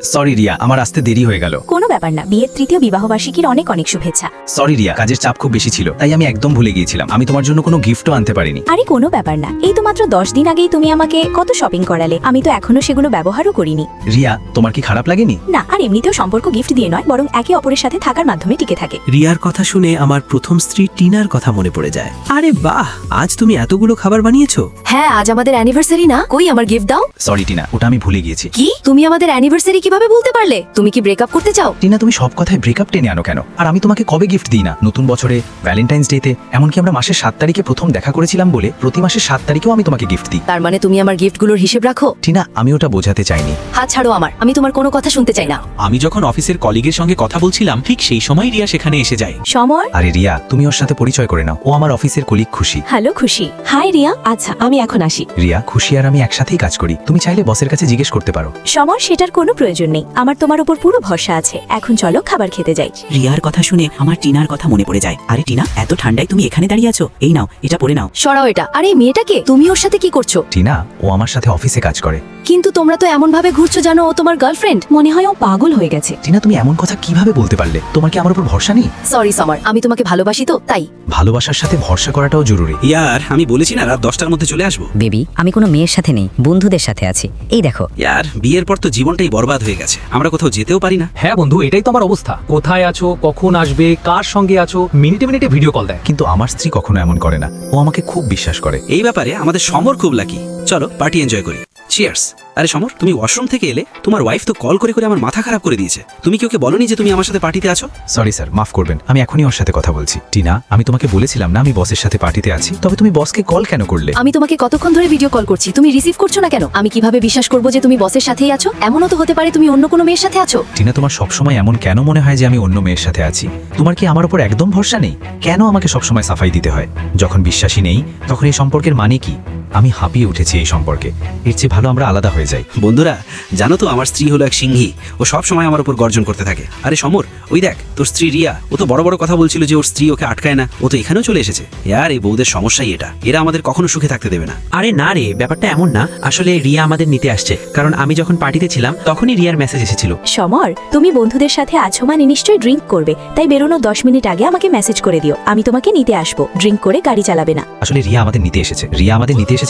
Sorry Riya, আমার আসতে দেরি হয়ে গেল। কোনো ব্যাপার না, বিয়ের তৃতীয় বিবাহবার্ষিকীর অনেক অনেক শুভেচ্ছা। সরি রিয়া, কাজের চাপ খুব বেশি ছিল, তাই আমি একদম ভুলে গিয়েছিলাম। আমি তোমার জন্য কোনো গিফটও আনতে পারিনি। আরে কোনো ব্যাপার না, এই তো মাত্র 10 দিন আগেই তুমি আমাকে কত শপিং করালে, আমি তো এখনো সেগুলো ব্যবহারও করিনি। রিয়া, তোমার কি খারাপ লাগেনি? না, আর এমনিতেও সম্পর্ক গিফট দিয়ে নয়, বরং একে অপরের সাথে থাকার মাধ্যমে টিকে থাকে। রিয়ার কথা শুনে আমার প্রথম স্ত্রী টিনার কথা মনে পড়ে যায়। আরে বাহ, আজ তুমি এতগুলো খাবার বানিয়েছো? হ্যাঁ, আজ আমাদের অ্যানিভার্সারি না? কই আমার গিফট দাও। সরি টিনা, ওটা আমি ভুলে গিয়েছি। কি, তুমি আমাদের অ্যানিভার্সারি কিভাবে বলতে পারলে? তুমি কি ব্রেকআপ করতে চাও? টিনা, তুমি সব কথায় ব্রেকআপ টেনে আনো কেন? আর আমি তোমাকে কবে গিফট দিই না? নতুন বছরে, ভ্যালেন্টাইন্স ডেতে, এমনকি আমরা মাসের 7 তারিখে প্রথম দেখা করেছিলাম বলে প্রতি মাসের 7 তারিখেও আমি তোমাকে গিফট দিই। তার মানে তুমি আমার গিফটগুলোর হিসেব রাখো? টিনা, আমি ওটা বোঝাতে চাইনি। হাত ছাড়ো আমার, আমি তোমার কোনো কথা শুনতে চাই না। আমি যখন অফিসের কলিগের সঙ্গে কথা বলছিলাম ঠিক সেই সময় রিয়া সেখানে এসে যায়। সমর। আরে রিয়া, তুমি ওর সাথে পরিচয় করে নাও, ও আমার অফিসের কলিগ খুশি। হ্যালো খুশি। হাই রিয়া। আচ্ছা, আমি এখন আসি। রিয়া, খুশি আর আমি একসাথেই কাজ করি, তুমি চাইলে বসের কাছে জিজ্ঞেস করতে পারো। সমর, সেটার কোনো প্রয়োজন নেই, আমার তোমার উপর পুরো ভরসা আছে। এখন চলো খাবার খেতে যাই। রিয়ার কথা শুনে আমার টিনার কথা মনে পড়ে যায়। আরে টিনা, এত ঠান্ডায় তুমি এখানে দাঁড়িয়ে আছো? এই নাও, এটা পরে নাও। সরাও এটা। আরে এই মেয়েটাকে, তুমি ওর সাথে কি করছো? টিনা, ও আমার সাথে অফিসে কাজ করে। কিন্তু তোমরা তো এমন ভাবে ঘুরছো জানো ও তোমার গার্লফ্রেন্ড। মনে হয় ও পাগল হয়ে গেছে। টিনা, তুমি এমন কথা কিভাবে বলতে পারলে? তোমার কি আমার উপর ভরসা নেই? সরি সমর, আমি তোমাকে ভালোবাসি তো তাই। ভালোবাসার সাথে ভরসা করাটাও জরুরি। ইয়ার, আমি বলেছি না রাত 10টার মধ্যে চলে আসবো। বেবি, আমি কোনো মেয়ের সাথে নেই, বন্ধুদের সাথে আছি। এই দেখো। ইয়ার, বিয়ের পর তো জীবনটাই বরবাদ হয়ে গেছে, আমরা কোথাও যেতেও পারি না। হ্যাঁ বন্ধু, এটাই তো আমার অবস্থা। কোথায় আছো, কখন আসবে, কার সঙ্গে আছো, মিনিটে মিনিটে ভিডিও কল দেয়। কিন্তু আমার স্ত্রী কখনো এমন করে না, ও আমাকে খুব বিশ্বাস করে। এই ব্যাপারে আমাদের সমর খুব লাকি। চলো পার্টি এনজয় করি। চিয়ার্স। আরে সমর, তুমি ওয়াশরুম থেকে এলে তোমার ওয়াইফ তো কল করে করে আমার মাথা খারাপ করে দিয়েছে। তুমি কি ওকে বলনি যে তুমি আমার সাথে পার্টিতে আছো? সরি স্যার, মাফ করবেন, আমি এখনই ওর সাথে কথা বলছি। টিনা, আমি তোমাকে বলেছিলাম না আমি বসের সাথে পার্টিতে আছি? তবে তুমি বসকে কল কেন করলে? আমি তোমাকে কতক্ষণ ধরে ভিডিও কল করছি, তুমি রিসিভ করছো না কেন? আমি কিভাবে বিশ্বাস করবো যে তুমি বসের সাথেই আছো? এমনও তো হতে পারে তুমি অন্য কোনো মেয়ের সাথে আছো। টিনা, তোমার সবসময় এমন কেন মনে হয় যে আমি অন্য মেয়ের সাথে আছি? তোমার কি আমার উপর একদম ভরসা নেই? কেন আমাকে সবসময় সাফাই দিতে হয়? যখন বিশ্বাসী নেই তখন এই সম্পর্কের মানে কি? আমি হাঁপিয়ে উঠেছি এই সম্পর্কে, এর চেয়ে ভালো আমরা আলাদা হয়ে যাই। বন্ধুরা, জানো তো আমার স্ত্রী হলো এক সিংহী, ও সব সময় আমার উপর গর্জন করতে থাকে। আরে সমর, ওই দেখ তোর স্ত্রী রিয়া, ও তো বড় বড় কথা বলছিল যে ওর স্ত্রী ওকে আটকায় না, ও তো এখানেও চলে এসেছে। ইয়ার, এই বউদের সমস্যাই এটা, এরা আমাদের কখনো সুখে থাকতে দেবে না। আরে না রে, ব্যাপারটা এমন না। আসলে রিয়া আমাদের নিতে আসছে, কারণ আমি যখন পার্টিতে ছিলাম তখনই রিয়ার মেসেজ এসেছিল। সমর, তুমি বন্ধুদের সাথে আছো মানে নিশ্চয়ই ড্রিঙ্ক করবে, তাই বেরোনো 10 মিনিট আগে আমাকে মেসেজ করে দিও, আমি তোমাকে নিতে আসবো। ড্রিঙ্ক করে গাড়ি চালাবে না। আসলে রিয়া আমাদের নিতে এসেছে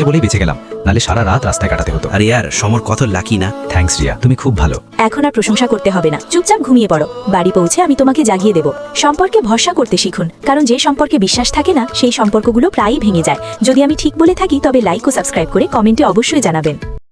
বলেই বেঁচে গেলাম, নালে সারা রাত রাস্তায় কাটাতে হতো। আর ইয়ার, সমর কত লাকি না। থ্যাঙ্কস রিয়া, তুমি খুব ভালো। এখন আর প্রশংসা করতে হবে না, চুপচাপ ঘুমিয়ে পড়ো। বাড়ি পৌঁছে আমি তোমাকে জাগিয়ে দেব। সম্পর্কে ভরসা করতে শিখুন, কারণ যে সম্পর্কে বিশ্বাস থাকে না সেই সম্পর্কগুলো প্রায়ই ভেঙে যায়। যদি আমি ঠিক বলে থাকি তবে লাইক ও সাবস্ক্রাইব করে কমেন্টে অবশ্যই জানাবেন।